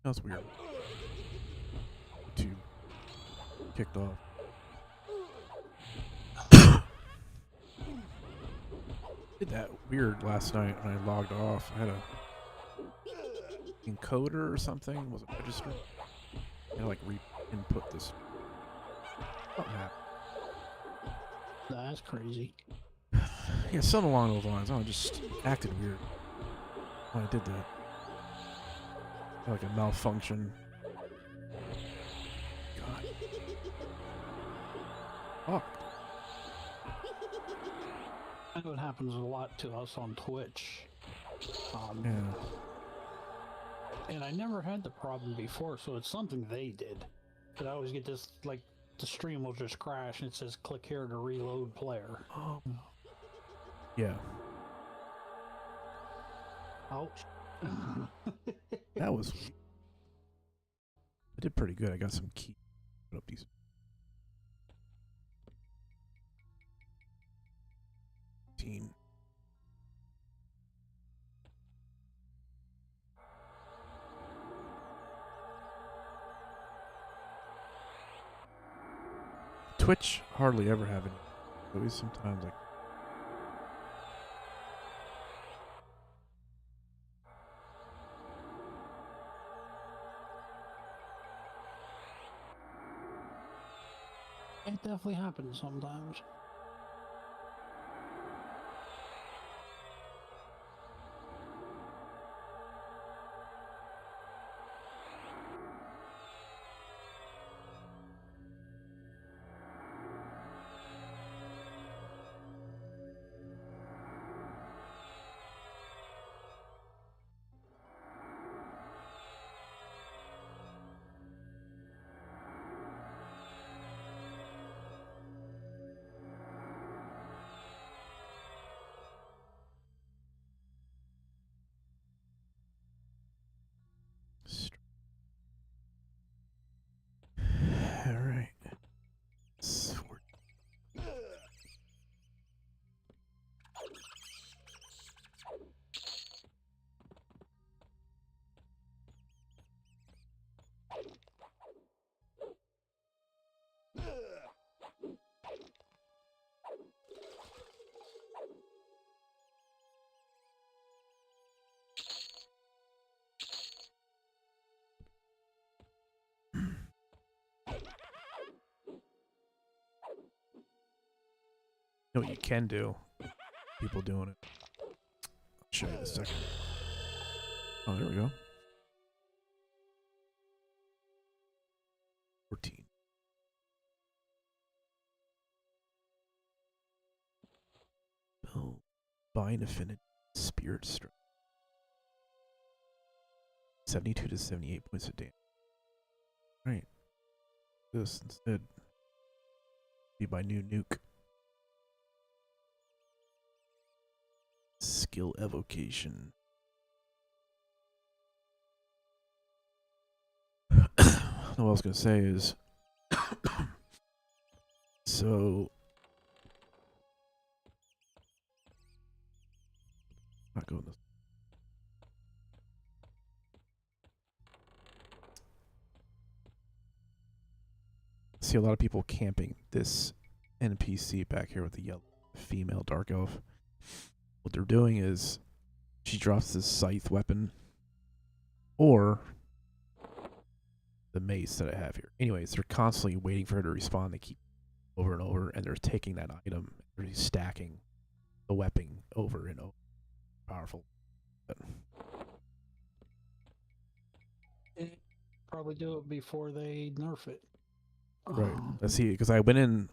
That's weird. Two kicked off. Did that weird last night when I logged off. I had a encoder or something. Was it registered? I had to like re-input this. Something happened. That's crazy. Yeah, something along those lines. I just acted weird when I did that. Like a malfunction. God. Fuck. I know it happens a lot to us on Twitch. Yeah. And I never had the problem before, so it's something they did. But I always get this, like, the stream will just crash and it says click here to reload player. Oh. Yeah. Ouch. That was weird. I did pretty good. I got some key. Put up these. Team. Twitch hardly ever have any. Always sometimes like. It definitely happens sometimes. All right. You know what you can do? People doing it. I'll show you in a second. Oh, there we go. 14. Oh, Bind Affinity Spirit Strike. 72 to 78 points of damage. Right. This instead. Be my new nuke. Skill evocation. What I was gonna say is so not going this. See a lot of people camping this NPC back here with the yellow female dark elf. What they're doing is she drops this scythe weapon or the mace that I have here. Anyways, they're constantly waiting for her to respawn. They keep over and over, and they're taking that item, they're stacking the weapon over and over. Powerful. But Probably do it before they nerf it. right. Let's see, because I went in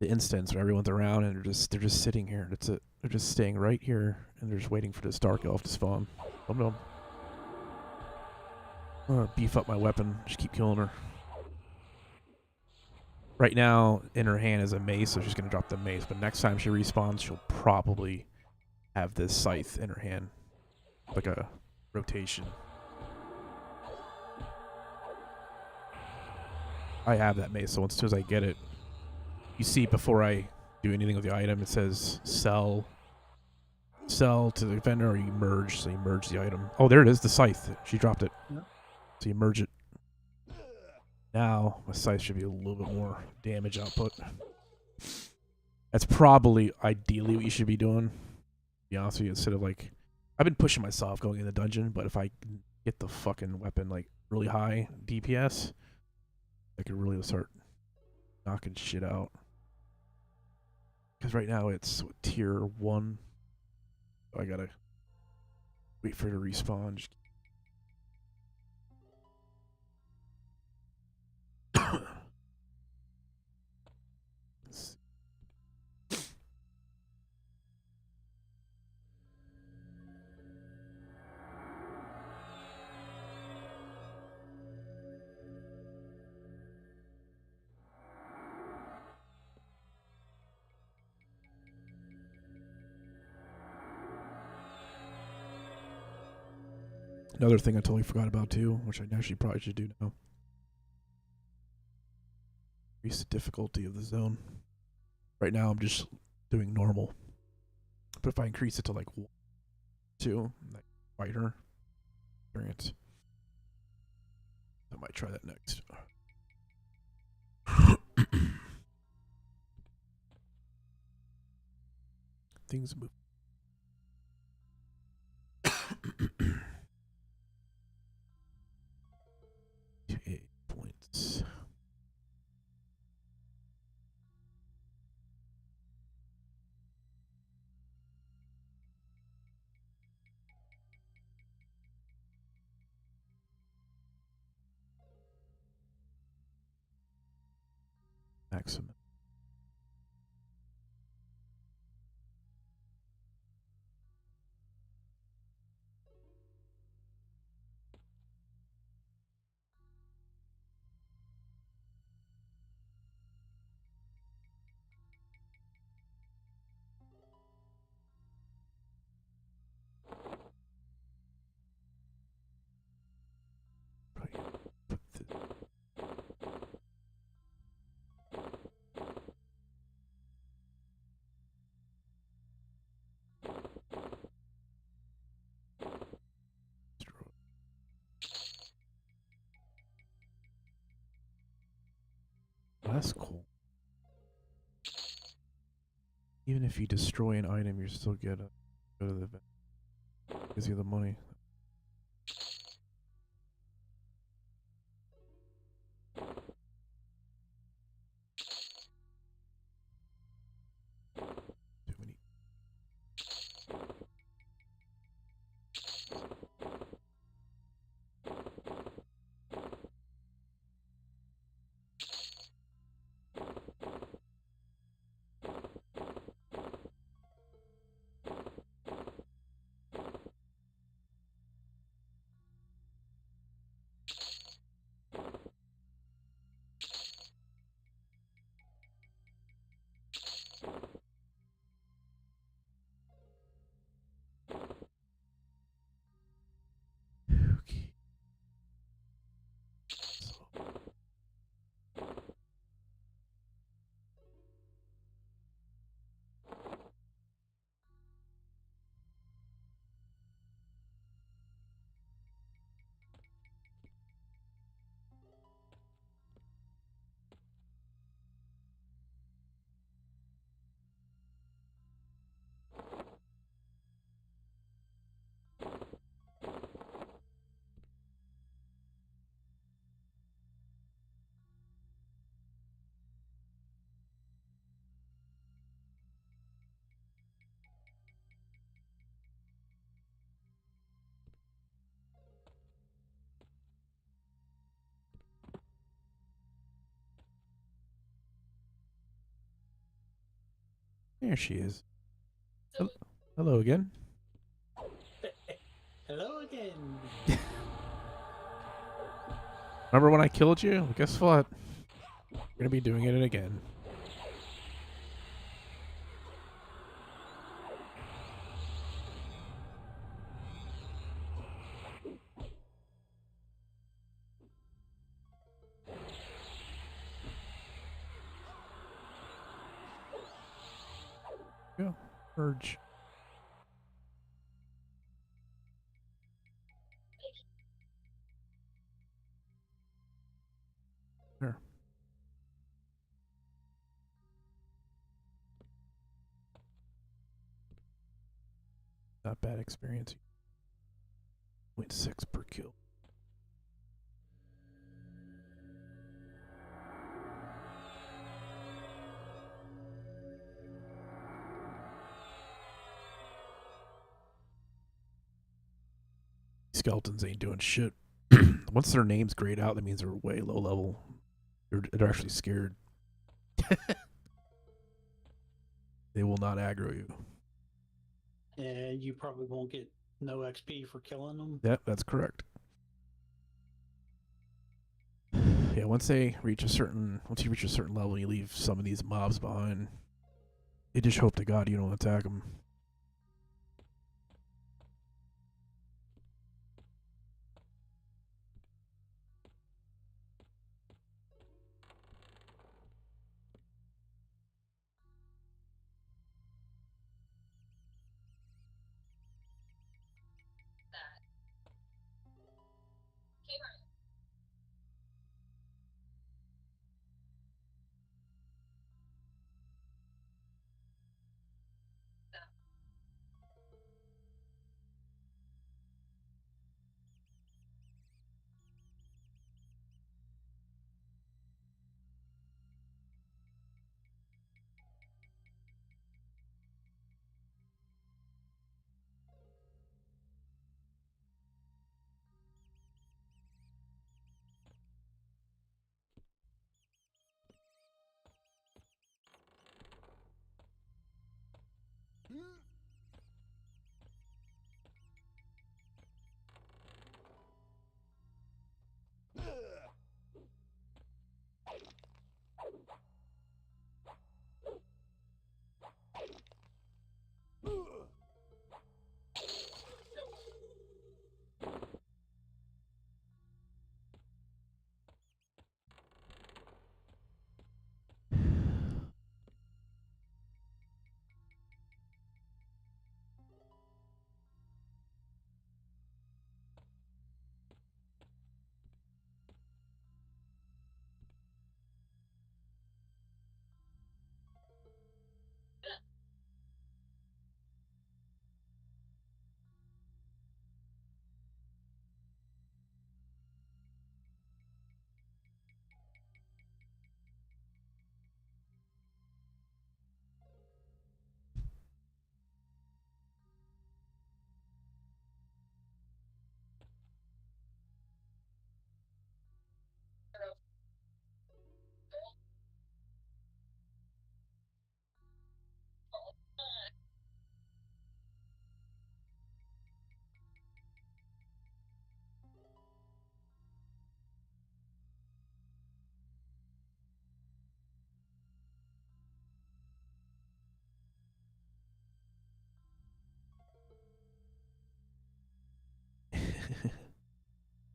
the instance where everyone's around and they're just sitting here. That's it. They're just staying right here and they're just waiting for this dark elf to spawn. I'm gonna beef up my weapon. Just keep killing her. Right now, in her hand is a mace, so she's gonna drop the mace. But next time she respawns, she'll probably have this scythe in her hand, like a rotation. I have that mace, so as soon as I get it, you see before I do anything with the item, it says sell to the vendor, or you merge. So you merge the item. Oh, there it is, the scythe. She dropped it. Yep. So you merge it. Now my scythe should be a little bit more damage output. That's probably ideally what you should be doing. To be honest with you, instead of like, I've been pushing myself going in the dungeon, but if I get the fucking weapon like really high DPS, I could really start knocking shit out. Because right now it's tier 1. So I gotta wait for it to respawn. Just Another thing I totally forgot about too, which I actually probably should do now. Increase the difficulty of the zone. Right now I'm just doing normal. But if I increase it to like 1, 2, like fighter experience, I might try that next. Things move. 8 points. Maximum. Probably put the Oh, that's cool. Even if you destroy an item, you still get a go to the event. Gives you the money. Too many. Okay. So, there she is. Hello again. Hello again. Remember when I killed you? Well, guess what? We're gonna be doing it again. Go. Urge. There. Not bad experience. 0.6 per kill. Skeletons ain't doing shit. Once their name's grayed out, that means they're way low level. They're actually scared. They will not aggro you. And you probably won't get no XP for killing them. Yep, that's correct. Yeah, once you reach a certain level, you leave some of these mobs behind. You just hope to God you don't attack them.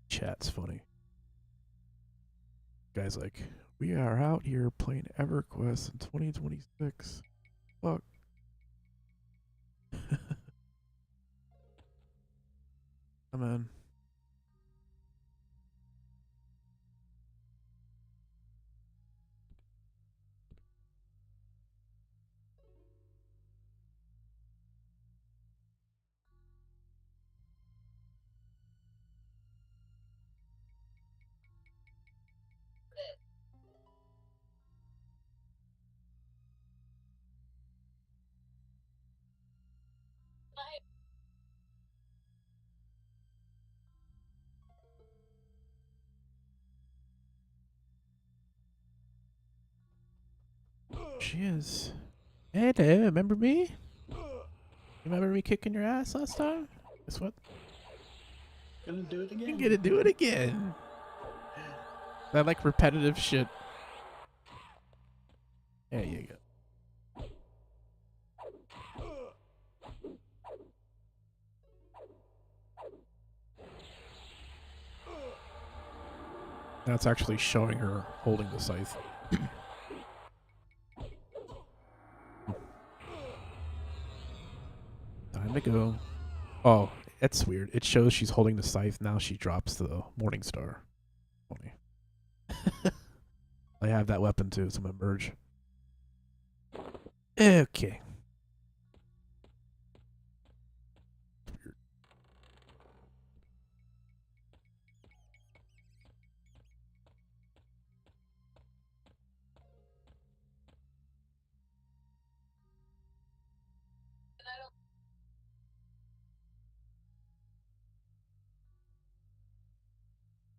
Chat's funny. Guy's like, we are out here playing EverQuest in 2026. Fuck. Come on. She is. Hey there, remember me? You remember me kicking your ass last time? Guess what? Gonna do it again. I'm gonna do it again. I like repetitive shit. There you go. That's actually showing her holding the scythe. Time to go. Oh, that's weird. It shows she's holding the scythe. Now she drops the Morning Star. Funny. I have that weapon too, so I'm gonna merge. Okay.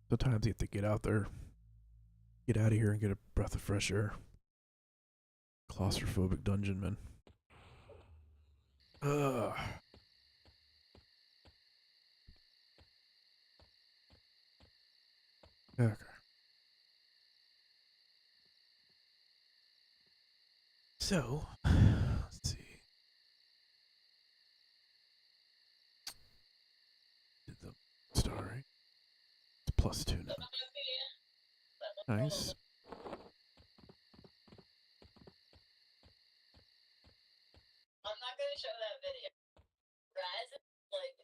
Sometimes you have to get out there, get out of here, and get a breath of fresh air. Claustrophobic dungeon, man. Ugh. Okay. So, let's see. Did the star, right? It's +2 now. Nice. I'm not gonna show that video. Raz, like,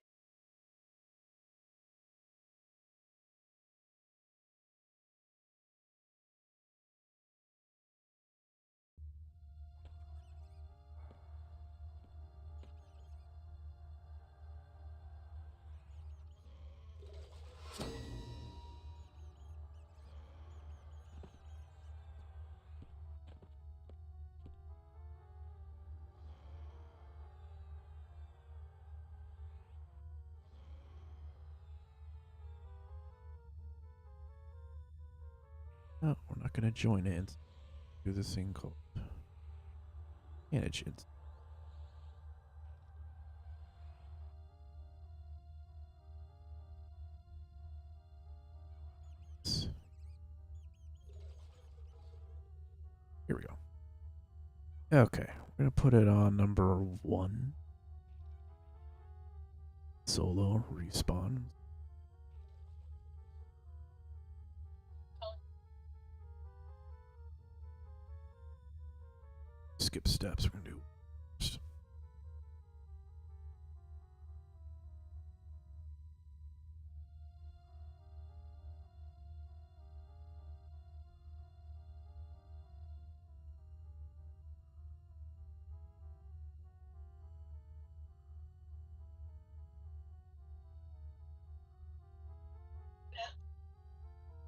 No, we're not gonna join in. Do this thing called antigens. Here we go. Okay, we're gonna put it on number 1. Solo respawn. Skip steps. We're gonna do.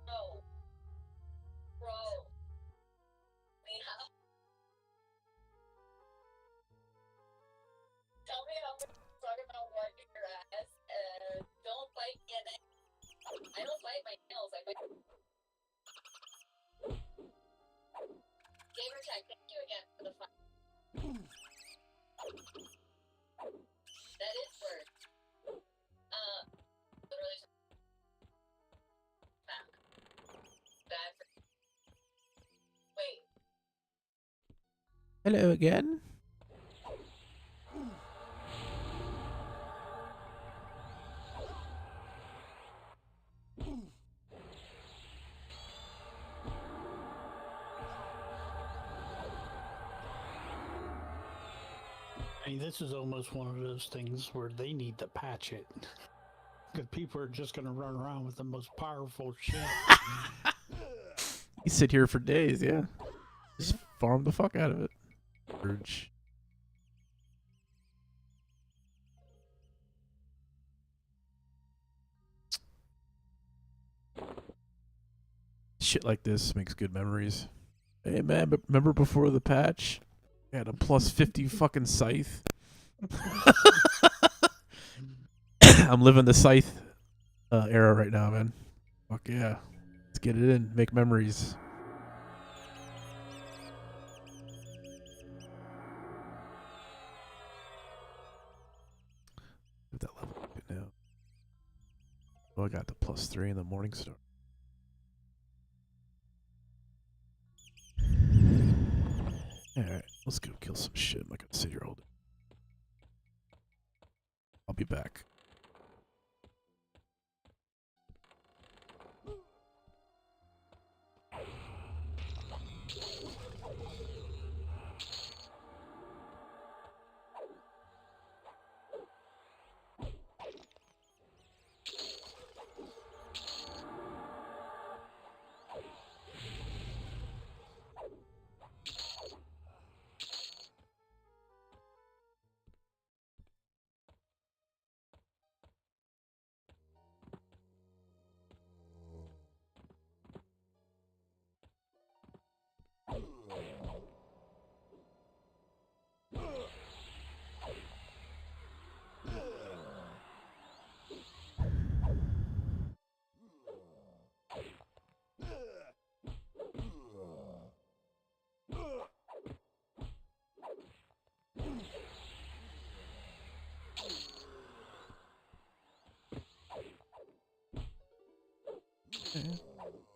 bro, bro, we have. Tell me how much you talk about wiping your ass and don't bite me in it. I don't bite my nails. I bite. Gamer tag, thank you again for the fun. That is worse. Literally bad. Bad for. Wait. Hello again. I mean, this is almost one of those things where they need to patch it. Because people are just going to run around with the most powerful shit. You sit here for days, yeah. Just farm the fuck out of it. Urge. Shit like this makes good memories. Hey man, but remember before the patch? I had a +50 fucking scythe. I'm living the scythe era right now, man. Fuck yeah. Let's get it in. Make memories. Get that level up now. Oh, I got the +3 in the morning star. Alright, let's go kill some shit. I'm not gonna sit here all day. I'll be back.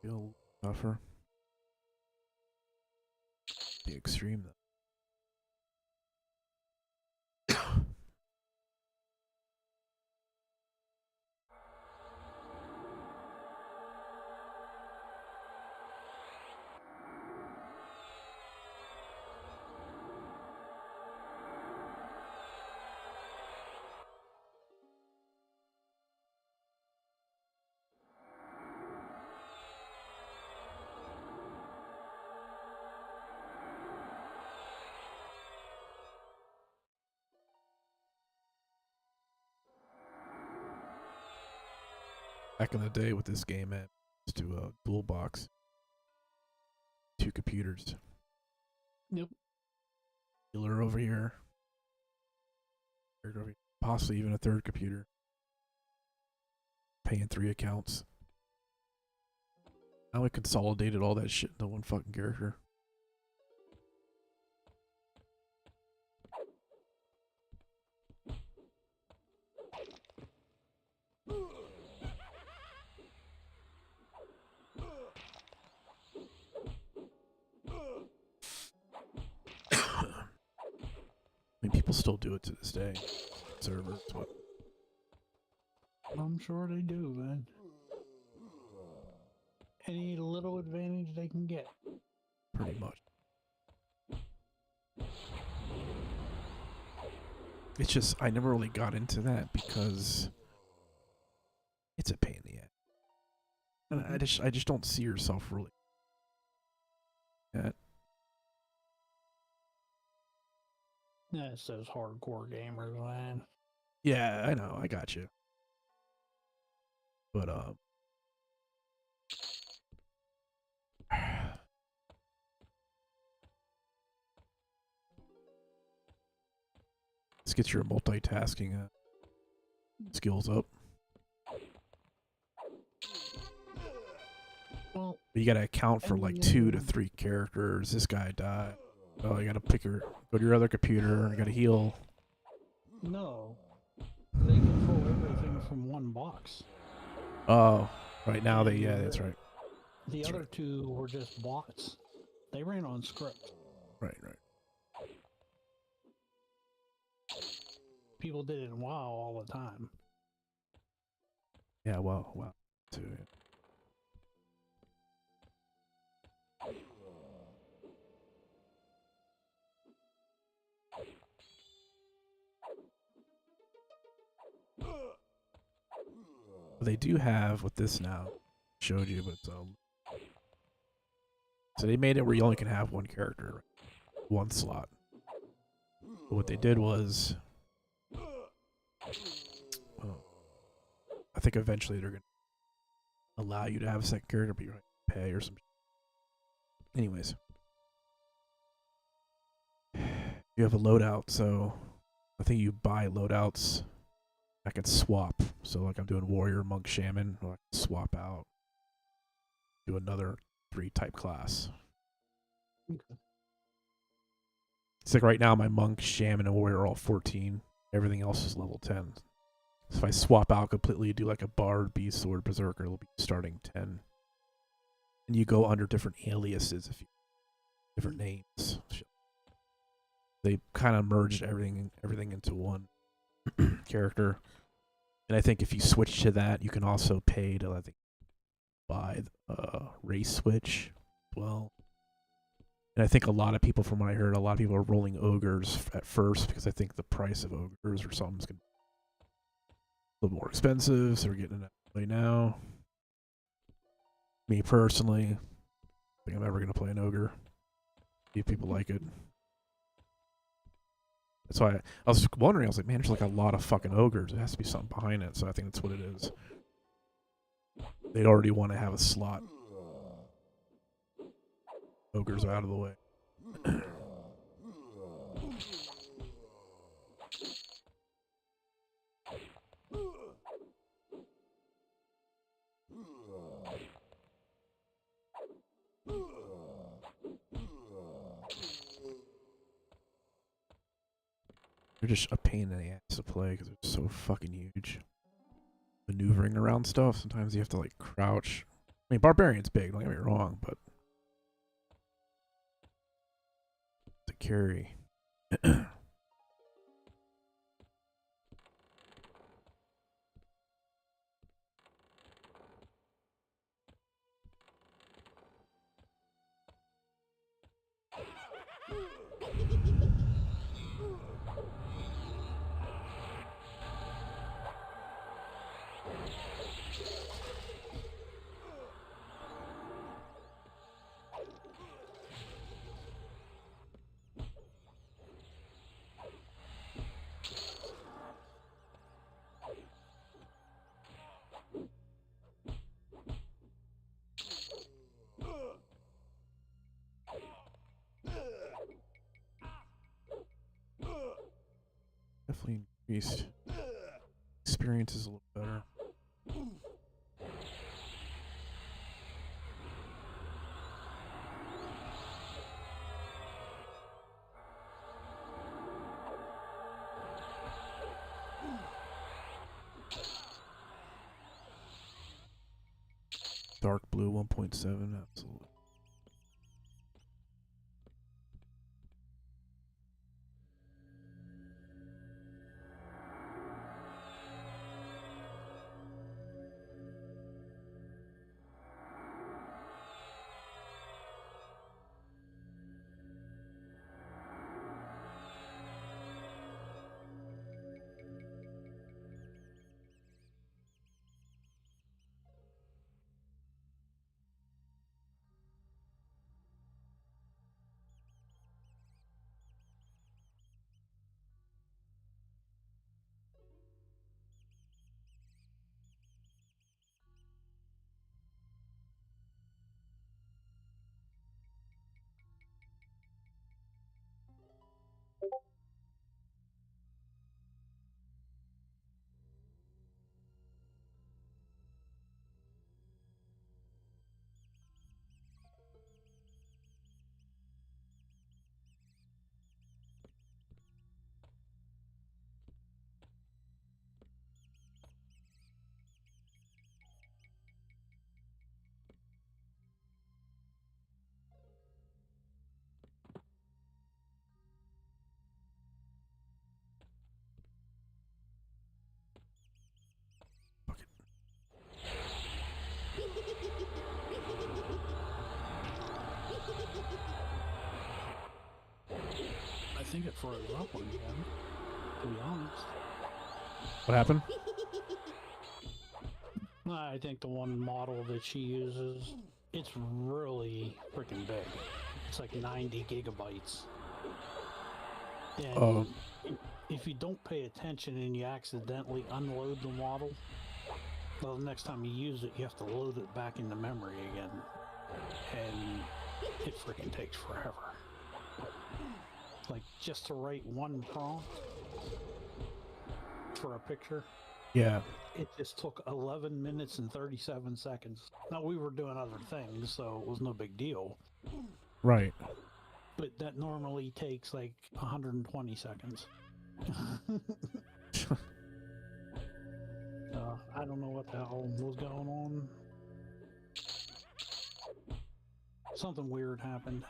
Feel tougher. The extreme though. Back in the day with this game, man, used to dual box 2 computers. Yep. Healer over here. Possibly even a 3rd computer. Paying 3 accounts. Now we consolidated all that shit into one fucking character. I mean, people still do it to this day. Servers, but I'm sure they do, man. Any little advantage they can get. pretty much. It's just, I never really got into that because it's a pain in the ass. And I just don't see yourself really. Yeah, it's those hardcore gamers, man. Yeah, I know, I got you. But let's get your multitasking skills up. Well, But you gotta account for like 2 to 3 characters. This guy died. Oh, you gotta pick your, go to your other computer. You gotta heal. no. They control everything from one box. Oh, right now they, yeah, that's right. The That's other right. 2 were just bots. They ran on script. Right, right. People did it in WoW all the time. Yeah, well, wow. Too, yeah. They do have with this now. Showed you, but so they made it where you only can have one character, right? One slot. But what they did was, I think eventually they're gonna allow you to have a second character, but you have to pay or some. Anyways, you have a loadout, so I think you buy loadouts. I can swap. So like I'm doing warrior, monk, shaman. I can swap out. Do another 3 type class. Okay. It's like right now my monk, shaman, and warrior are all 14. Everything else is level 10. So if I swap out completely, do like a bard, beast, sword, berserker, it'll be starting 10. And you go under different aliases, if you different names. They kind of merged everything into one character. And I think if you switch to that, you can also pay to, I think, buy race switch as well. And I think a lot of people, from what I heard, a lot of people are rolling ogres at first because I think the price of ogres or something is going to be a little more expensive, so we're getting it play now. Me personally, I think I'm ever going to play an ogre. See if people like it. That's why I was wondering, I was like, man, there's like a lot of fucking ogres. There has to be something behind it, so I think that's what it is. They'd already want to have a slot. Ogres are out of the way. They're just a pain in the ass to play because they're so fucking huge. Maneuvering around stuff, sometimes you have to like crouch, I mean, Barbarian's big, don't get me wrong, but to carry. Definitely increased. Experience is a little better. Dark blue 1.7, absolutely. I think it froze up again, to be honest. What happened? I think the one model that she uses, it's really freaking big. It's like 90 gigabytes. And Oh. if you don't pay attention and you accidentally unload the model, well, the next time you use it, you have to load it back into memory again. And it freaking takes forever. Like, just to write one prompt for a picture, Yeah. it just took 11 minutes and 37 seconds. Now, we were doing other things, so it was no big deal. Right. But that normally takes like 120 seconds. I don't know what the hell was going on. Something weird happened.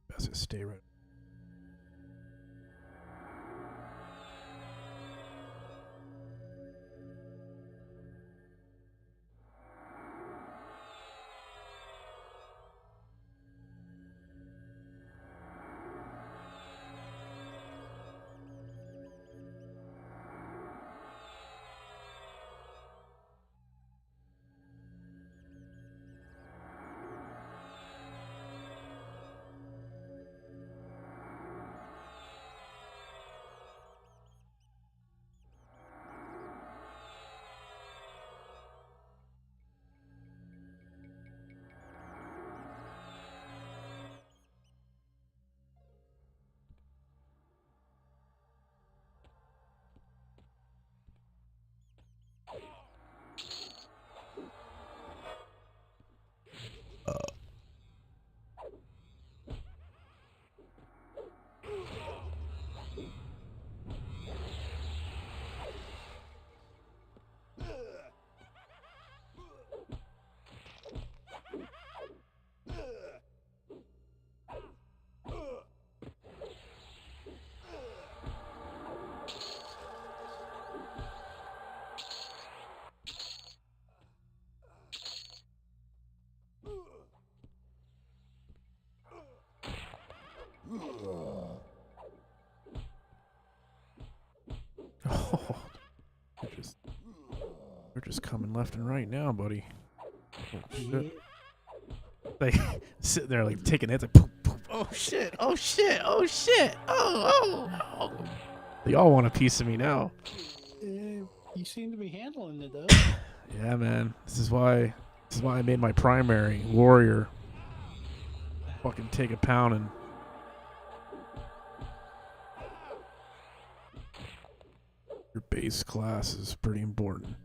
Best to stay right. just coming left and right now, buddy. Oh, shit. Yeah. Like sitting there like taking hits like poof, poof. Oh shit, oh shit, oh shit, oh. They all want a piece of me now. You seem to be handling it though. Yeah, man. This is why I made my primary warrior. Fucking take a pounding. Your base class is pretty important.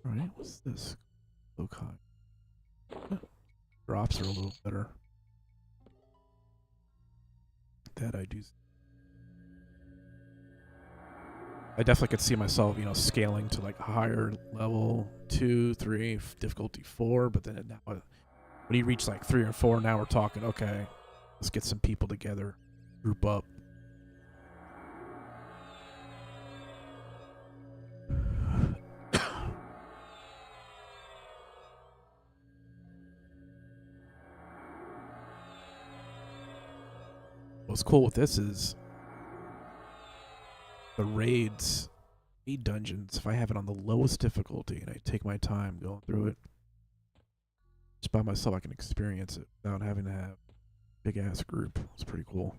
Alright, what's this? Lokai. Drops are a little better. That I do. I definitely could see myself, scaling to like a higher level 2, 3, difficulty 4, but then now, when you reach like 3 or 4, now we're talking, okay, let's get some people together, group up. What's cool with this is the raid dungeons. If I have it on the lowest difficulty and I take my time going through it, just by myself, I can experience it without having to have a big ass group. It's pretty cool.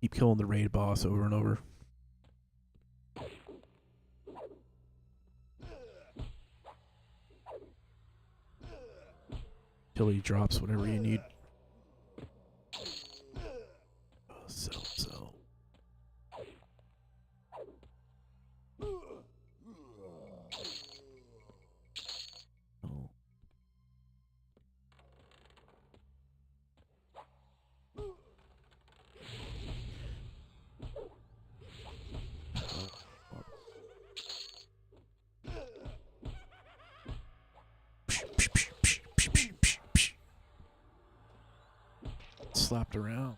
Keep killing the raid boss over and over. Till he drops whatever you need. So. Oh. Slapped around.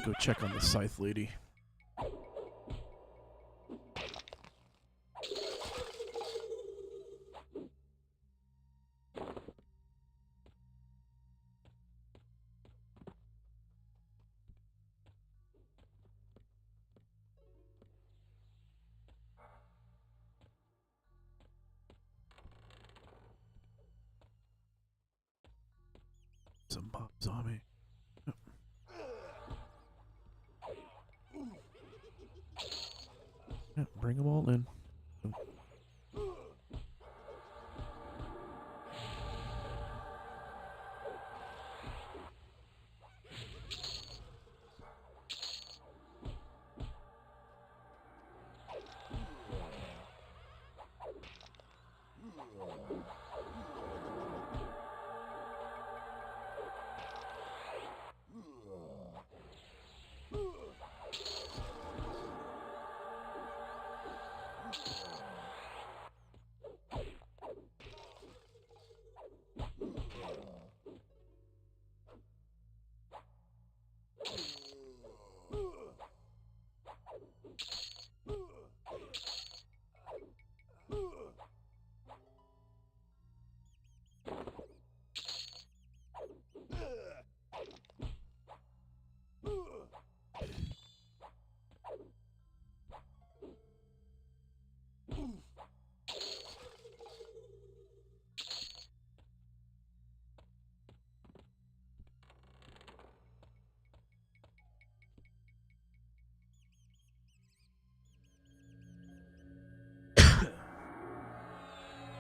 Go check on the scythe lady. Some mobs on me. Yeah, bring them all in.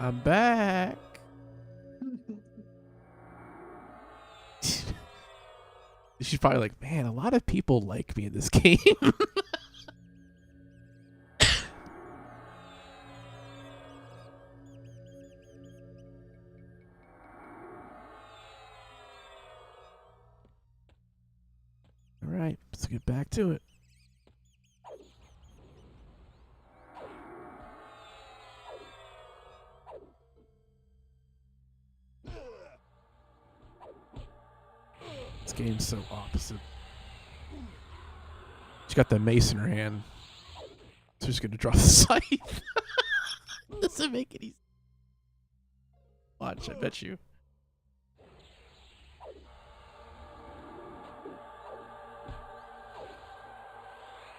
I'm back. She's probably like, man, a lot of people like me in this game. All right, let's get back to it. This game's so opposite. She's got the mace in her hand. So she's gonna draw the scythe. Doesn't make any sense. Watch, I bet you.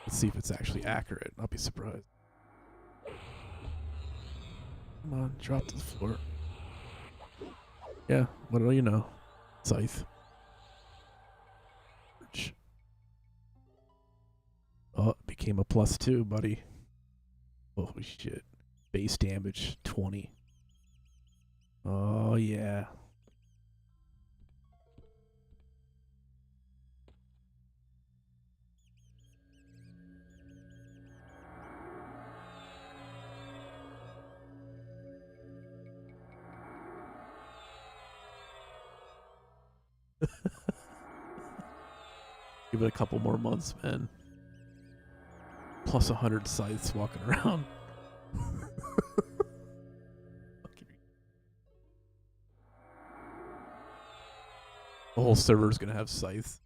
Let's see if it's actually accurate. I'll be surprised. Come on, drop to the floor. Yeah, what do you know? Scythe. Oh, it became a +2, buddy. Holy shit. Base damage, 20. Oh, yeah. Give it a couple more months, man. Plus 100 scythes walking around. The whole server's gonna have scythes.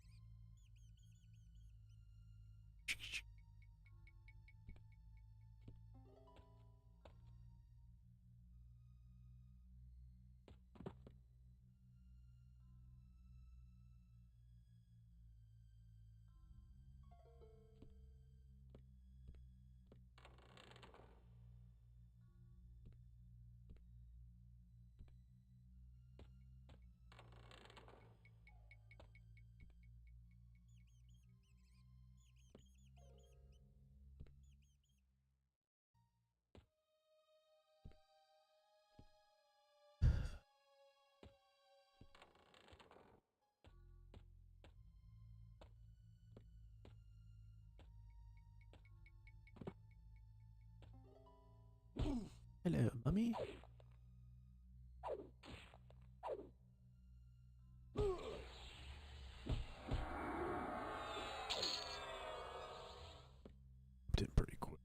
Hello, mummy. Did pretty quick.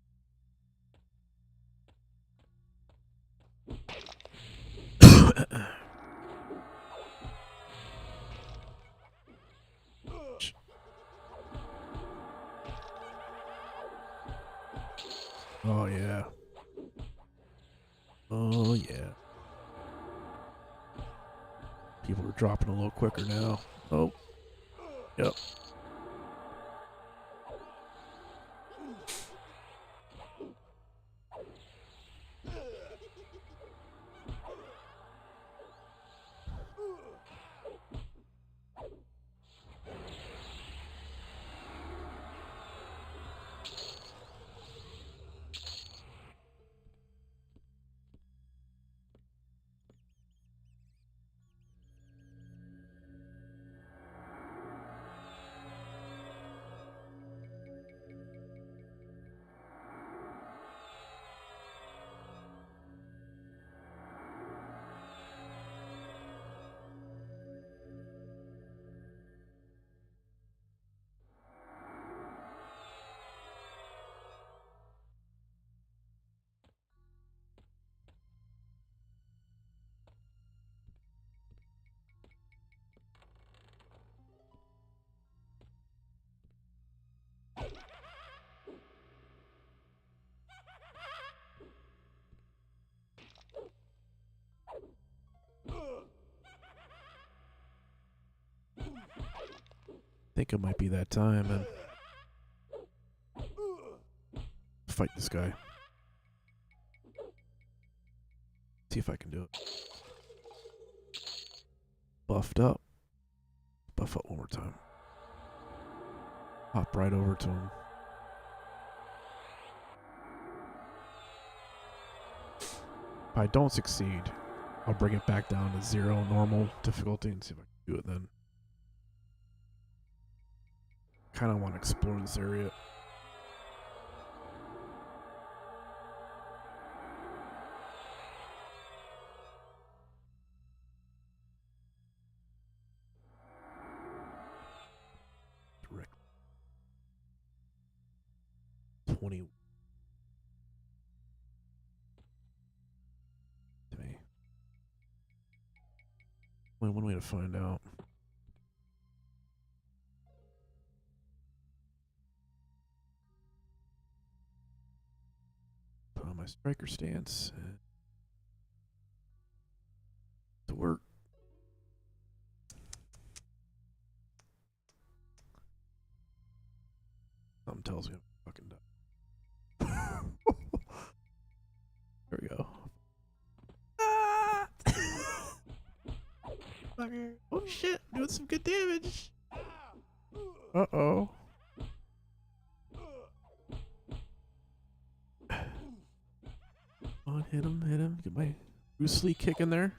Oh yeah. Oh yeah. People are dropping a little quicker now. Oh. Yep. Think it might be that time, and fight this guy. See if I can do it. Buffed up. Buff up one more time. Hop right over to him. If I don't succeed, I'll bring it back down to 0 normal difficulty and see if I can do it then. Kind of want to explore this area. Direct 20 to me. Only one way to find out. Put on my striker stance and to work. Something tells me I'm fucking done. There we go. Ah! Fucker. Oh shit, doing some good damage. Uh-oh. Come on, hit him, hit him. Get my Bruce Lee kick in there.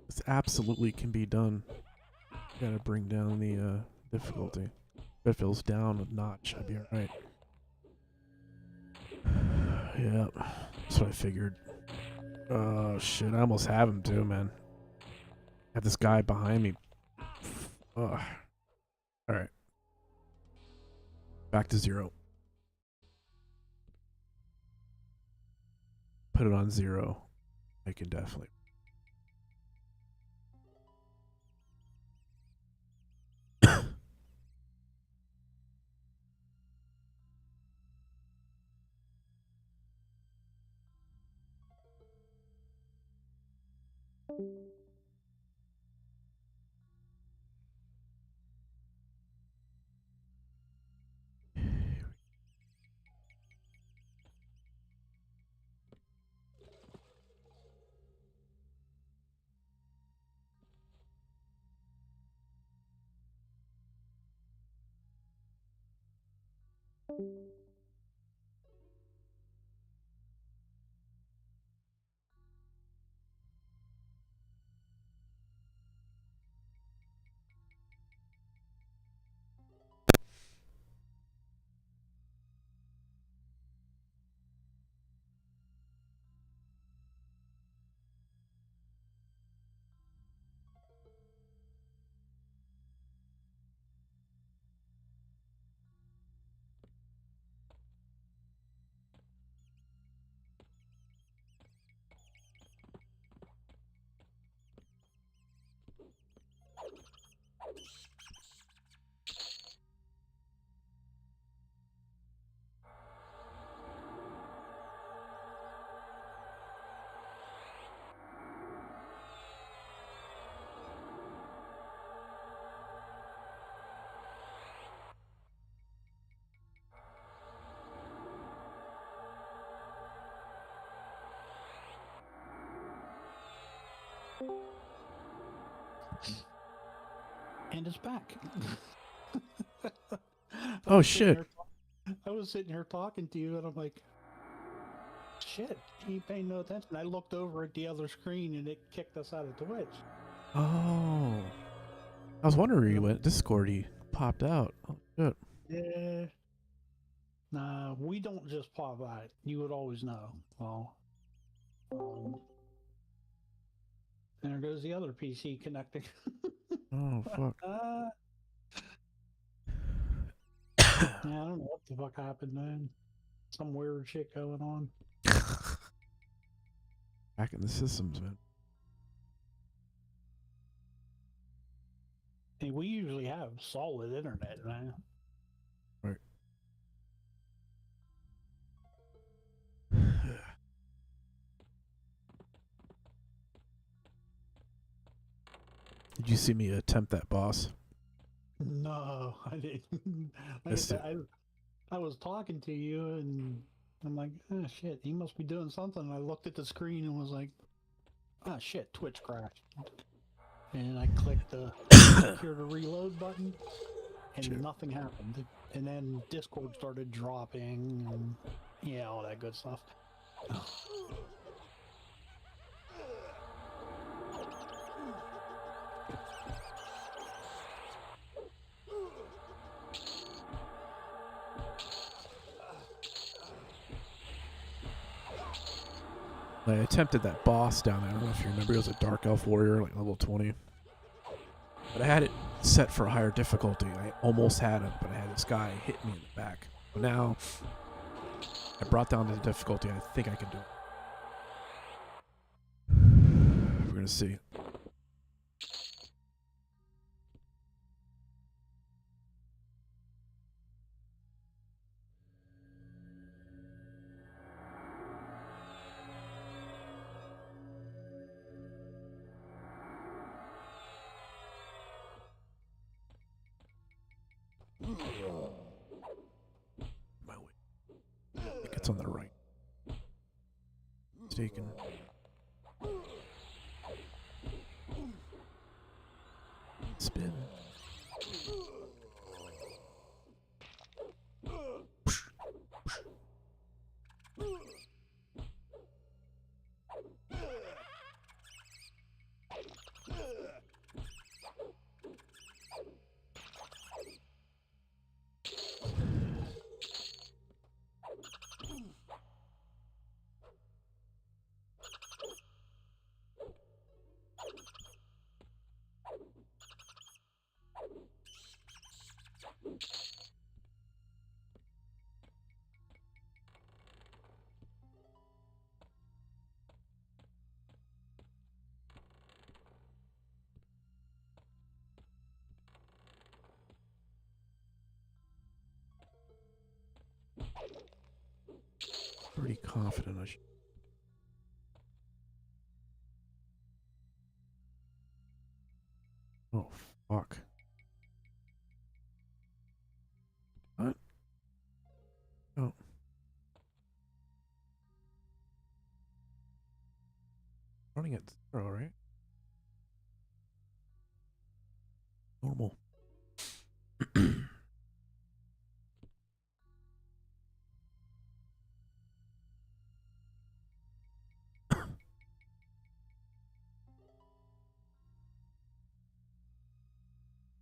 This absolutely can be done. Gotta bring down the difficulty. If it feels down a notch, I'd be alright. Yeah, that's what I figured. Oh shit, I almost have him too, man. Have this guy behind me. Ugh. Alright. Back to 0. Put it on 0. I can definitely. And it's back. Oh shit. I was sitting here talking to you, and I'm like, shit, he ain't paying no attention. I looked over at the other screen, and it kicked us out of Twitch. Oh. I was wondering where you went. Discord, he popped out. Oh shit. Yeah. Nah, we don't just pop out. You would always know. Well, there goes the other PC connecting. Oh fuck. Yeah, I don't know what the fuck happened, man. Some weird shit going on. Back in the systems, man. Hey, we usually have solid internet, man. Right. Did you see me attempt that boss? No, I didn't. Like I Missed said, it. I was talking to you, and I'm like, oh shit, he must be doing something. And I looked at the screen and was like, oh shit, Twitch crashed. And I clicked the click here to reload button, and Shit. nothing happened. And then Discord started dropping, and yeah, all that good stuff. I attempted that boss down there. I don't know if you remember. It was a Dark Elf Warrior, like level 20. But I had it set for a higher difficulty. I almost had him, but I had this guy hit me in the back. But now I brought down the difficulty. I think I can do it. We're gonna see. My way. I think it's on the right. Mistaken. Spin. Pretty confident I should. Oh, fuck. What? Oh. Running at 0, right? Normal.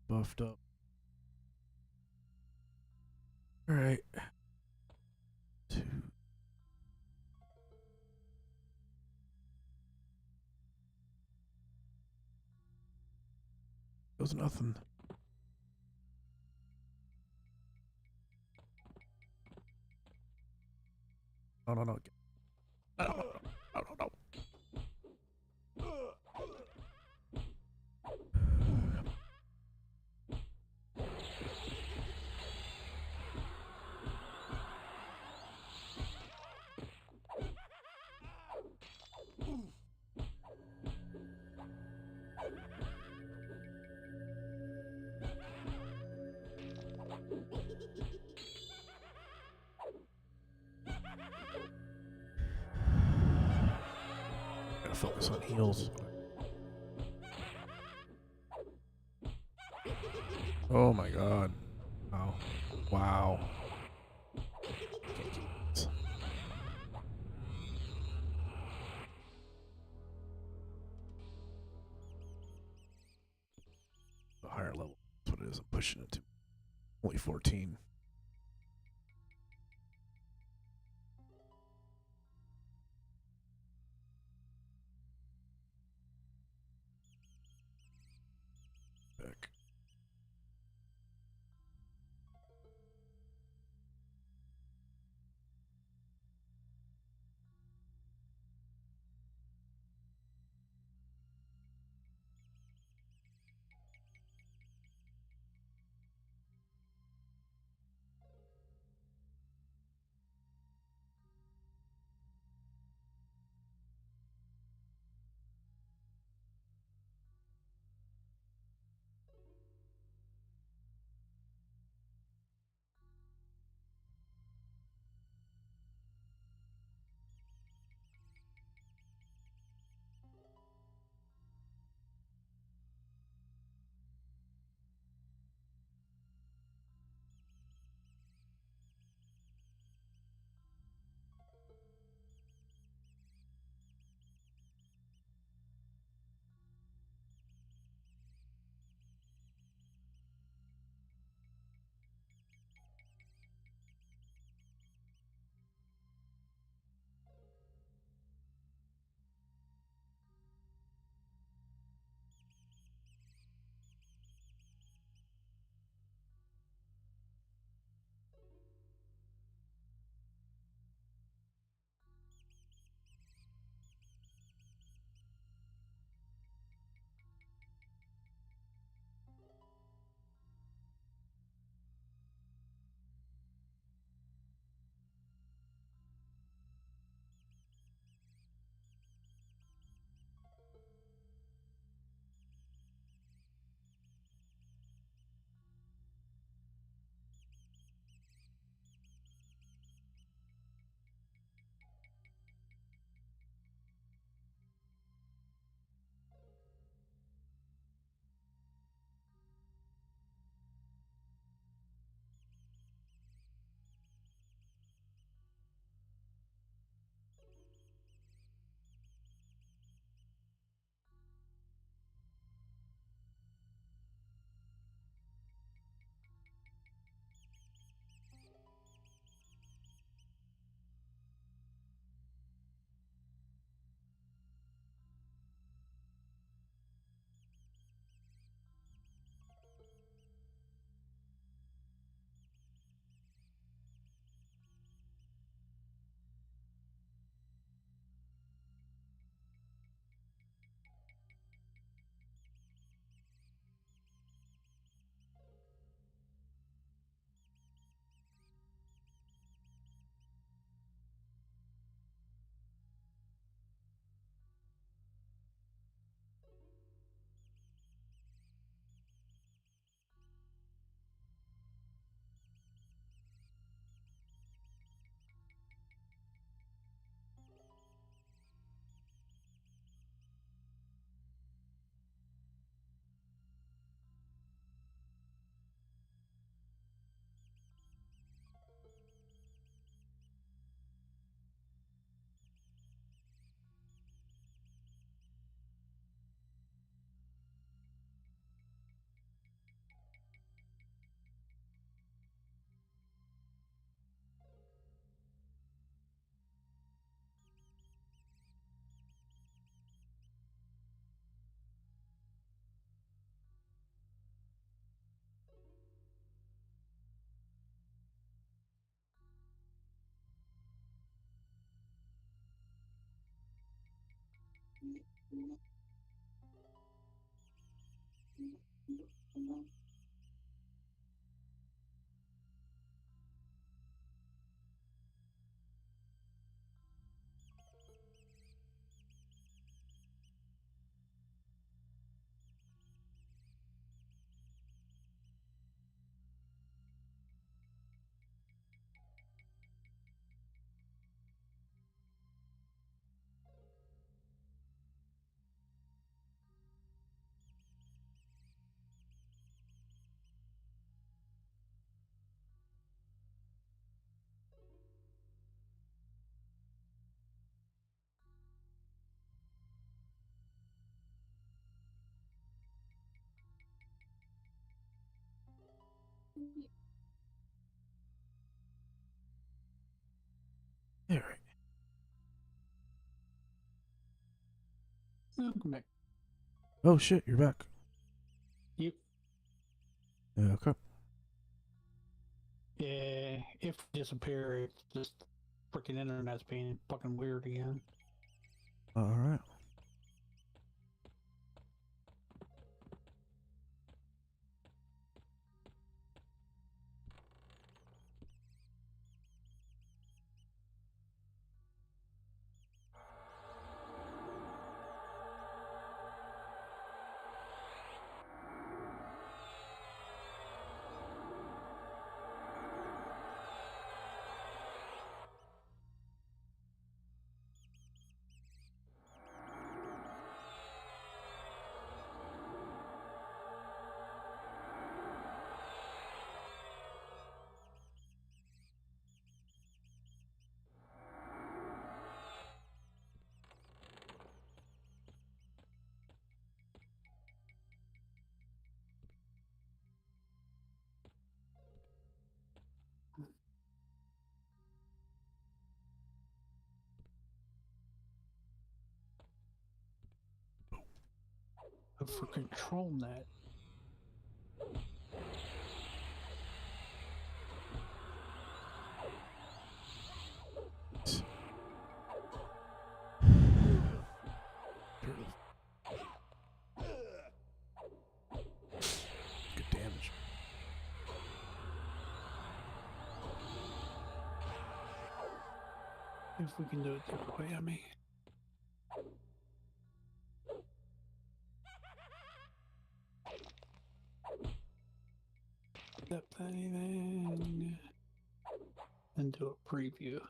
Buffed up. Alright. 2. Goes nothing. No, no, no. No, no, no, no, no, no. Gotta focus on heals. Oh my god. Wow. Wow. Can't keep this. A higher level. That's what it is. I'm pushing it to only 14. Back. Yeah, right. Welcome back. Oh shit, you're back. Yep. Okay. Yeah, if we disappear, it's just freaking internet's being fucking weird again. Alright. But for control net, Good damage. if we can do it that way, I mean. Depth anything. And do a preview.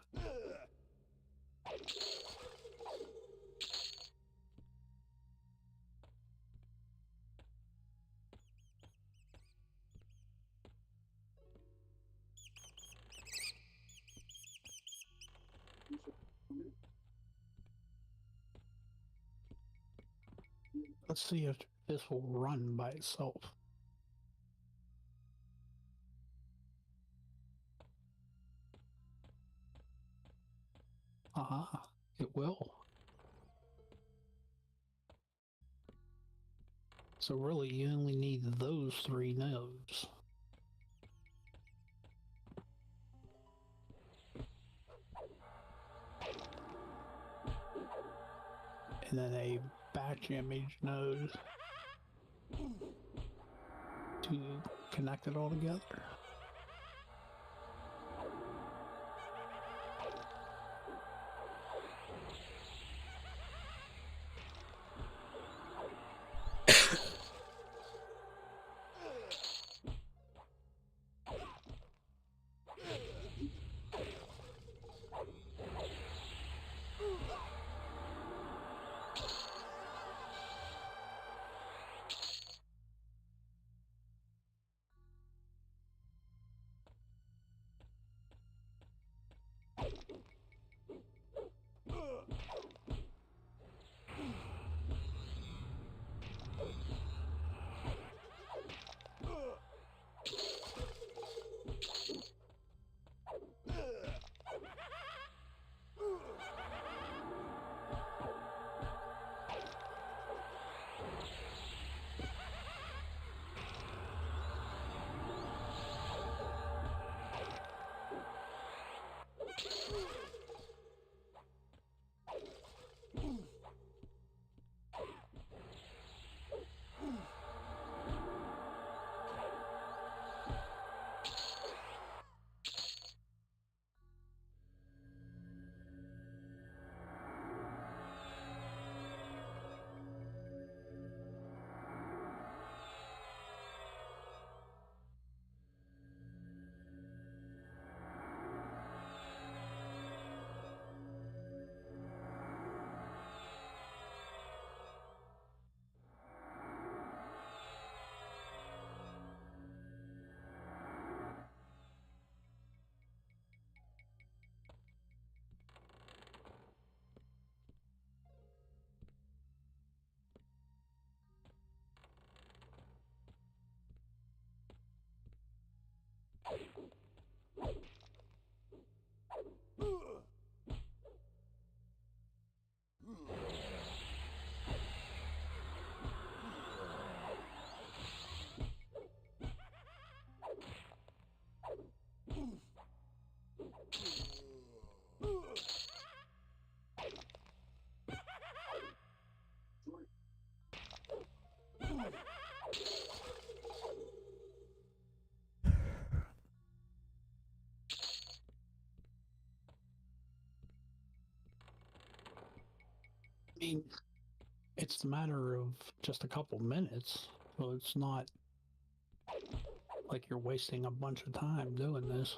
Let's see if this will run by itself. Aha, it will. So really, you only need those 3 nodes. And then a batch image node to connect it all together. I mean, it's a matter of just a couple minutes, so it's not like you're wasting a bunch of time doing this.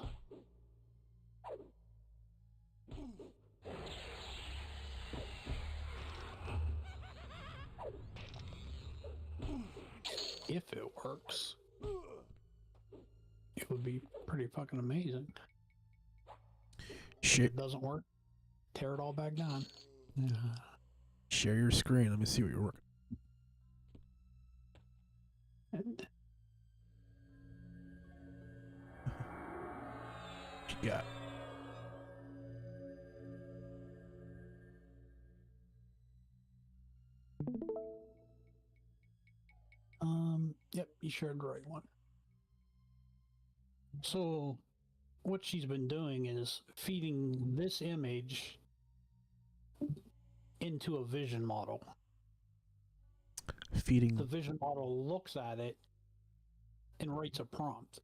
If it works, it would be pretty fucking amazing. If Share, it doesn't work, tear it all back down. Yeah. share your screen. Let me see what you're working. And What you got? yep, you shared the right one. So what she's been doing is feeding this image into a vision model. Feeding. The vision model looks at it and writes a prompt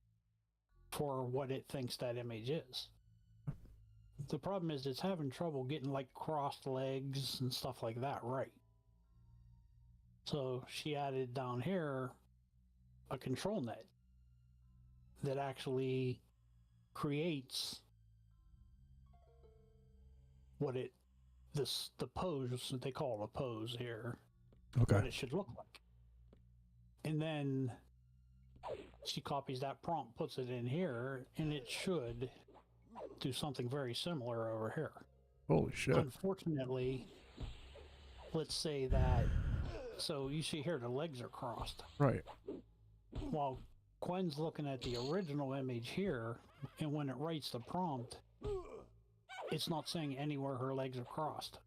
for what it thinks that image is. The problem is it's having trouble getting like crossed legs and stuff like that right. So she added down here a control net that actually creates what the pose, they call it a pose here, Okay. what it should look like. And then she copies that prompt, puts it in here, and it should do something very similar over here. Holy shit. Unfortunately, let's say that, so you see here the legs are crossed. Right. While Gwen's looking at the original image here, and when it writes the prompt, it's not saying anywhere her legs are crossed.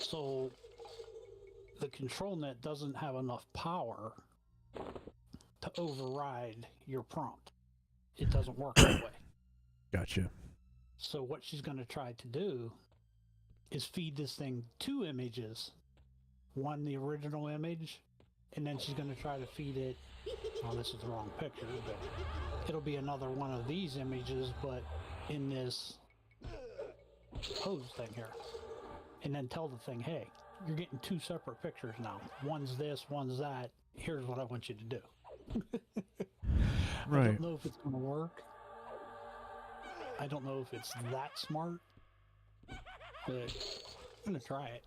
So the control net doesn't have enough power to override your prompt. It doesn't work that way. Gotcha. So what she's going to try to do is feed this thing two images. One, the original image, and then she's going to try to feed it, oh, this is the wrong picture, but it'll be another one of these images, but in this pose thing here. And then tell the thing, hey, you're getting two separate pictures now. One's this, one's that. Here's what I want you to do. I Right. don't know if it's going to work. I don't know if it's that smart, but I'm going to try it.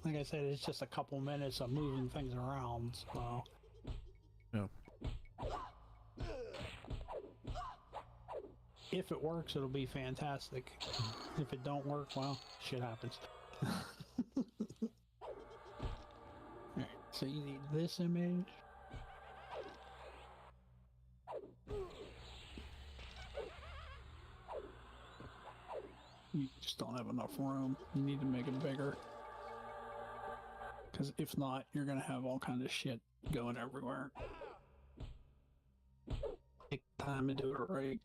Like I said, it's just a couple minutes of moving things around, so... No. If it works, it'll be fantastic. If it don't work, well, shit happens. Alright, so you need this image. You just don't have enough room. You need to make it bigger. Because if not, you're going to have all kinds of shit going everywhere. Take time to do it right.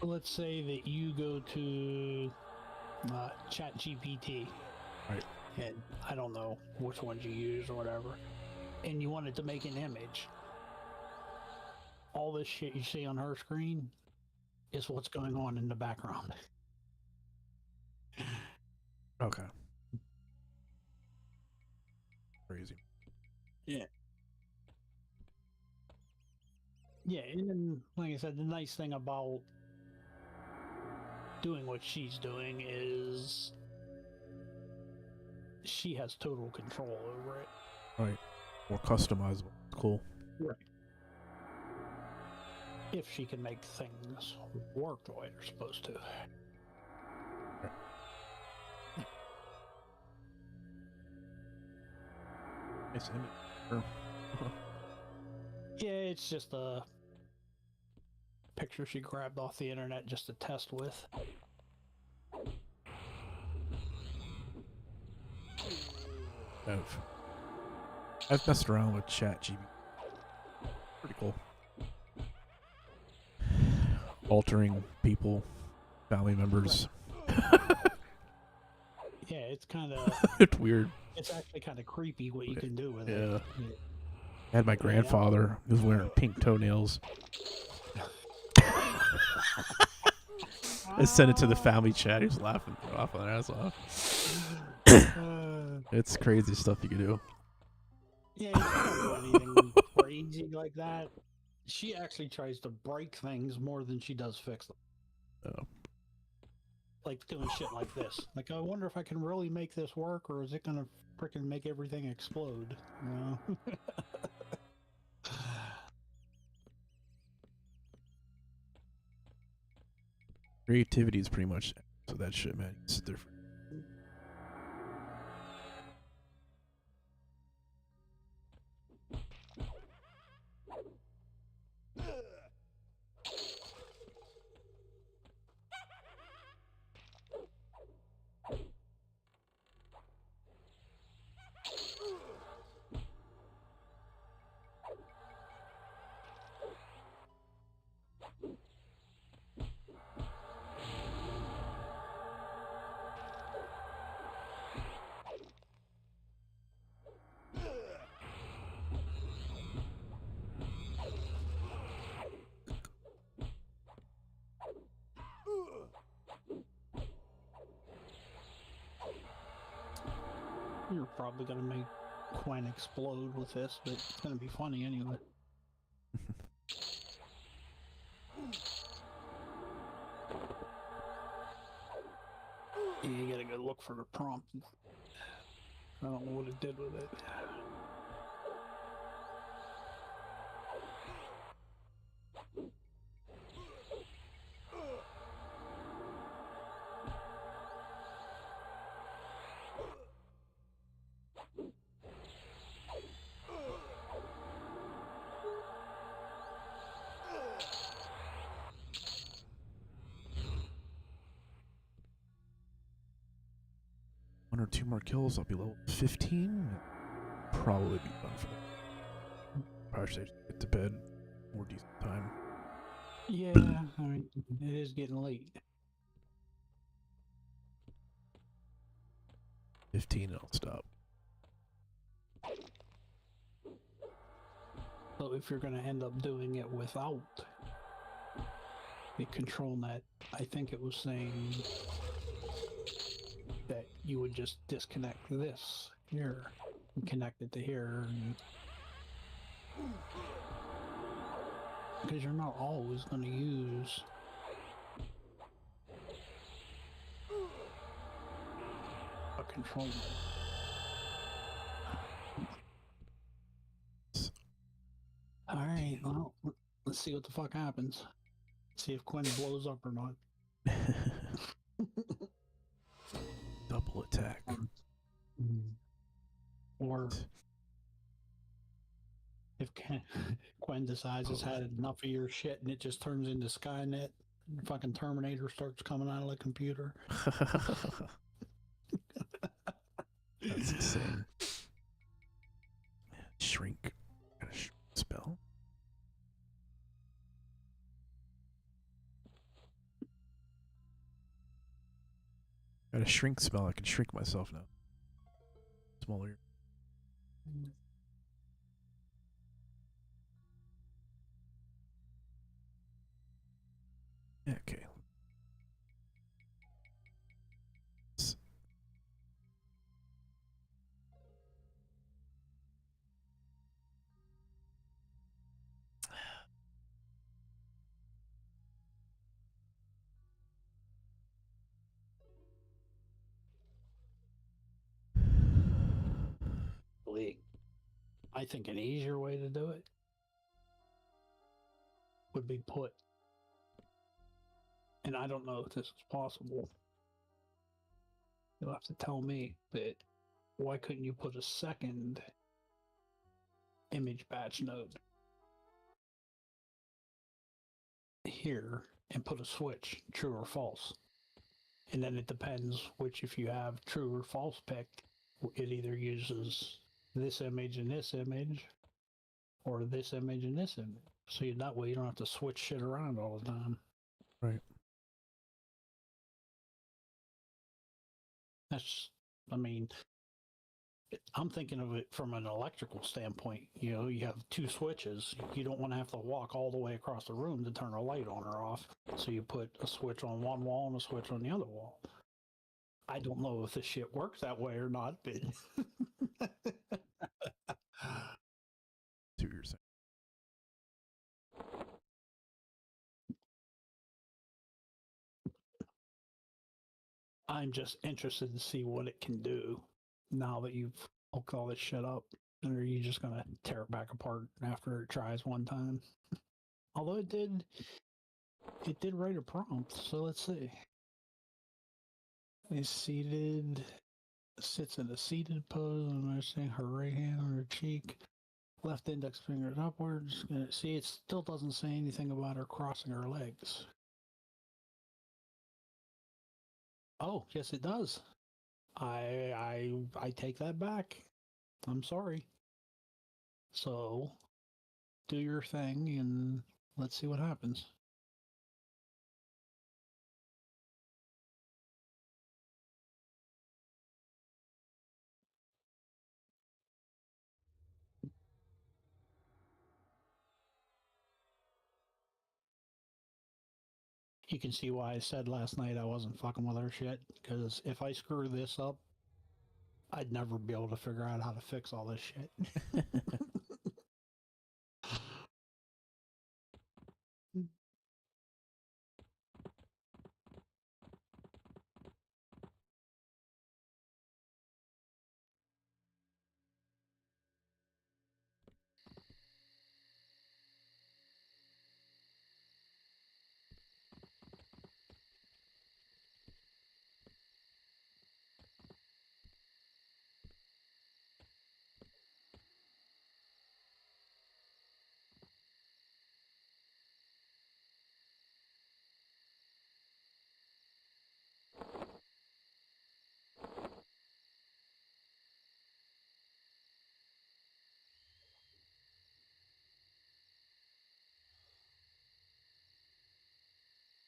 Let's say that you go to ChatGPT. Right. And I don't know which ones you use or whatever, and you wanted to make an image. All this shit you see on her screen is what's going on in the background. Okay. Crazy. Yeah. Yeah, and then, like I said, the nice thing about doing what she's doing is she has total control over it. Right. More customizable. Cool. Right. If she can make things work the way they're supposed to. Nice image. Yeah, it's just a picture she grabbed off the internet just to test with. I've messed around with ChatGPT. Pretty cool. Altering people, family members. Yeah, it's kind of It's weird. it's actually kind of creepy what you can do with Yeah. it. I had my grandfather who was wearing pink toenails. I sent it to the family chat. He was laughing their ass off. It's crazy stuff you can do. Yeah, you can't do anything crazy like that. She actually tries to break things more than she does fix them. Oh. Like doing shit like this. Like, I wonder if I can really make this work, or is it gonna freaking make everything explode? You know? Creativity is pretty much so that shit, man. It's different. You're probably gonna make Quen explode with this, but it's gonna be funny anyway. Yeah, you gotta go look for the prompt. I don't know what it did with it. One or two more kills, I'll be level 15. Probably be done for that. Probably should get to bed. More decent time. Yeah, I mean, it is getting late. 15 and I'll stop. So if you're gonna end up doing it without the control net, I think it was saying that you would just disconnect this here and connect it to here, because you're not always going to use a control net. All right, well, let's see what the fuck happens. See if Quen blows up or not. Double attack. Or if Quen decides it's had enough of your shit and it just turns into Skynet, and fucking Terminator starts coming out of the computer. That's insane. Shrink. Got a spell. Got a shrink spell. I can shrink myself now. Smaller. Okay. I think an easier way to do it would be put, and I don't know if this is possible. You'll have to tell me, but why couldn't you put a second image batch node here and put a switch, true or false? And then it depends which, if you have true or false picked, it either uses this image and this image, or this image and this image. So that way you don't have to switch shit around all the time. Right. That's, I mean, I'm thinking of it from an electrical standpoint. You know, you have two switches. You don't want to have to walk all the way across the room to turn a light on or off. So you put a switch on one wall and a switch on the other wall. I don't know if this shit works that way or not, but See what you're saying. I'm just interested to see what it can do now that you've hooked all this shit up. Or are you just gonna tear it back apart after it tries one time? Although it did write a prompt, so let's see. Is seated, sits in a seated pose, and I'm saying her right hand on her cheek, left index finger upwards. See, it still doesn't say anything about her crossing her legs. Oh, yes, it does. I take that back. I'm sorry. So, do your thing and let's see what happens. You can see why I said last night I wasn't fucking with her shit, because if I screw this up, I'd never be able to figure out how to fix all this shit.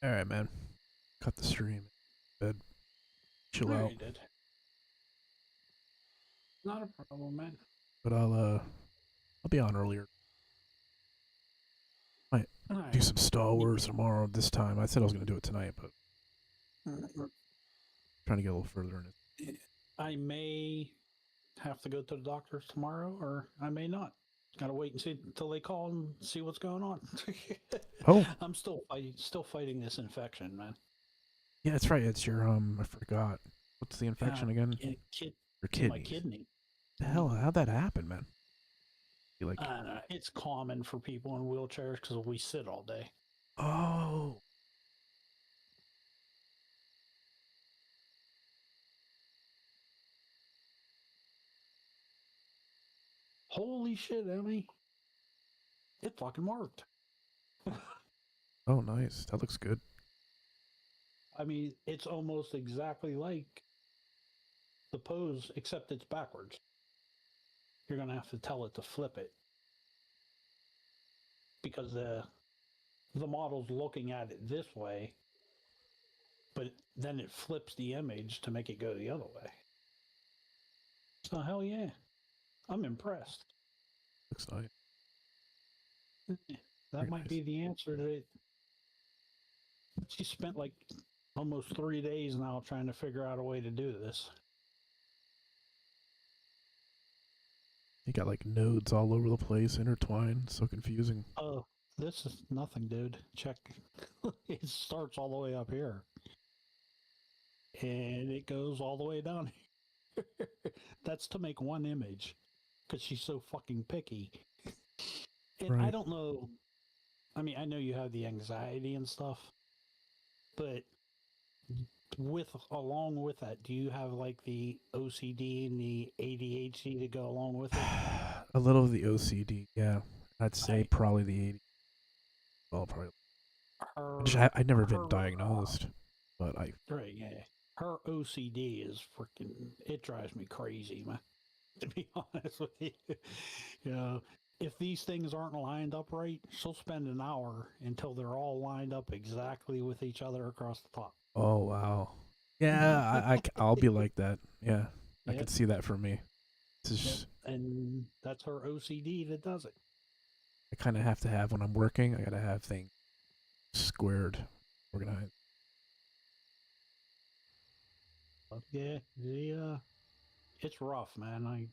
All right, man. Cut the stream. Bed. Chill out. You did. Not a problem, man. But I'll be on earlier. Might do some Star Wars tomorrow this time. I said I was gonna do it tonight, but trying to get a little further in it. I may have to go to the doctor's tomorrow, or I may not. Gotta wait and see until they call and see what's going on. Oh, I'm still fighting this infection, man. yeah, that's right. It's your I forgot. What's the infection again? Your kidneys. my kidney. The hell? How'd that happen, man? You like? It's common for people in wheelchairs because we sit all day. Oh. Holy shit, Emmy! It fucking worked. Oh, nice. That looks good. I mean, it's almost exactly like the pose, except it's backwards. You're gonna have to tell it to flip it because the model's looking at it this way, but then it flips the image to make it go the other way. So hell yeah, I'm impressed. Looks nice. That Very might nice. be the answer to it. She spent like almost 3 days now trying to figure out a way to do this. You got like nodes all over the place, intertwined, so confusing. Oh, this is nothing, dude. Check. It starts all the way up here. And it goes all the way down here. That's to make one image. Because she's so fucking picky. And Right. I don't know. I mean, I know you have the anxiety and stuff. But along with that, do you have like the OCD and the ADHD to go along with it? A little of the OCD, yeah. I'd say probably the 80. Well, probably. I'd never been diagnosed, but I. Right, yeah. her OCD is freaking, it drives me crazy, man. To be honest with you, you know, if these things aren't lined up right, she'll spend an hour until they're all lined up exactly with each other across the top. Oh wow. Yeah, I'll be like that. Yeah, I Yep, could see that for me. It's yep. just, And that's her OCD that does it. I kind of have to have when I'm working. I gotta have things squared, organized. But yeah, it's rough, man.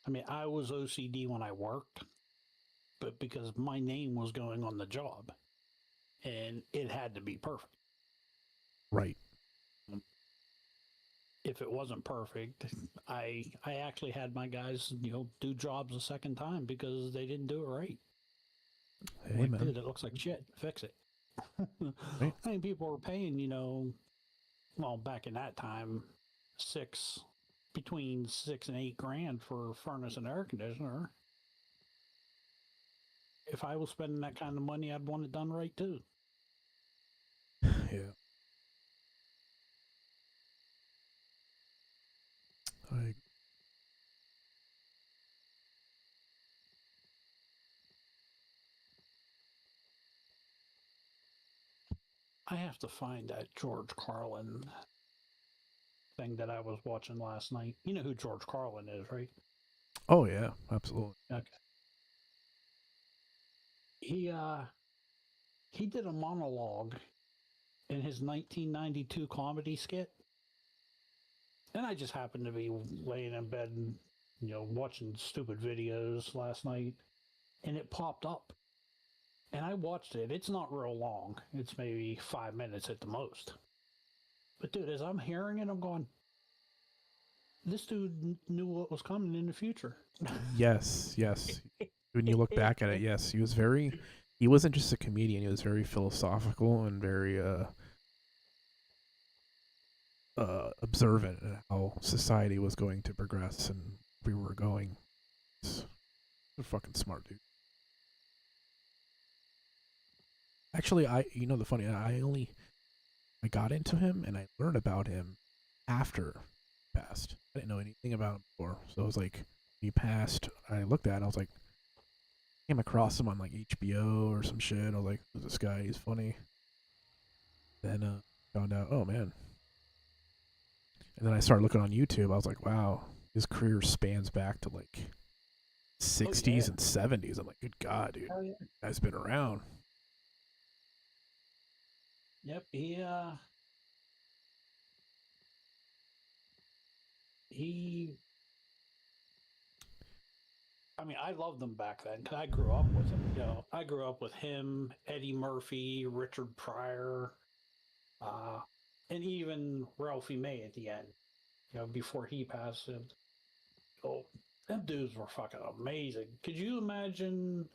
I mean, I was OCD when I worked, but because my name was going on the job, and it had to be perfect. Right. If it wasn't perfect, I actually had my guys, do jobs a second time because they didn't do it right. Hey Like, man. dude, it looks like shit. Fix it. Right. I mean, people were paying, well, back in that time, between 6 and 8 grand for furnace and air conditioner. If I was spending that kind of money, I'd want it done right too. Yeah. I I have to find that George Carlin thing that I was watching last night. You know who George Carlin is, right? Oh yeah, absolutely. Okay. He did a monologue in his 1992 comedy skit, and I just happened to be laying in bed and watching stupid videos last night, and it popped up, and I watched it. It's not real long. It's maybe 5 minutes at the most. But dude, as I'm hearing it, I'm going, this dude knew what was coming in the future. Yes, yes. When you look back at it, yes, he wasn't just a comedian, he was very philosophical and very observant in how society was going to progress and we were going. He's a fucking smart dude. Actually, the funny, I got into him and I learned about him after he passed. I didn't know anything about him before. So it was like he passed, I looked at it, I was like, came across him on like HBO or some shit. I was like, who's this guy? He's funny. Then found out, oh man. And then I started looking on YouTube. I was like, wow, his career spans back to like Oh 60s yeah. and 70s. I'm like, good God, dude. Oh yeah. Guy's been around. Yep. He I mean, I loved them back then because I grew up with him. I grew up with him, Eddie Murphy, Richard Pryor, uh, and even Ralphie May at the end. Before he passed. Oh, them dudes were fucking amazing. Could you imagine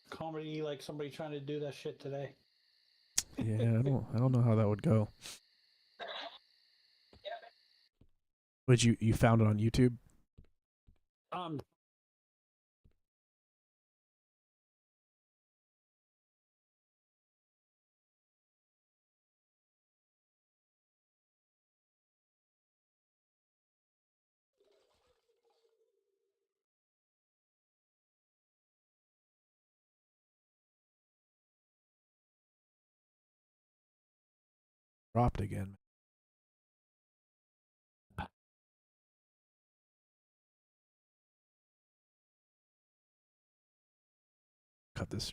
comedy like somebody trying to do that shit today? Yeah, I don't know how that would go. But you found it on YouTube? um, Dropped again. Cut this.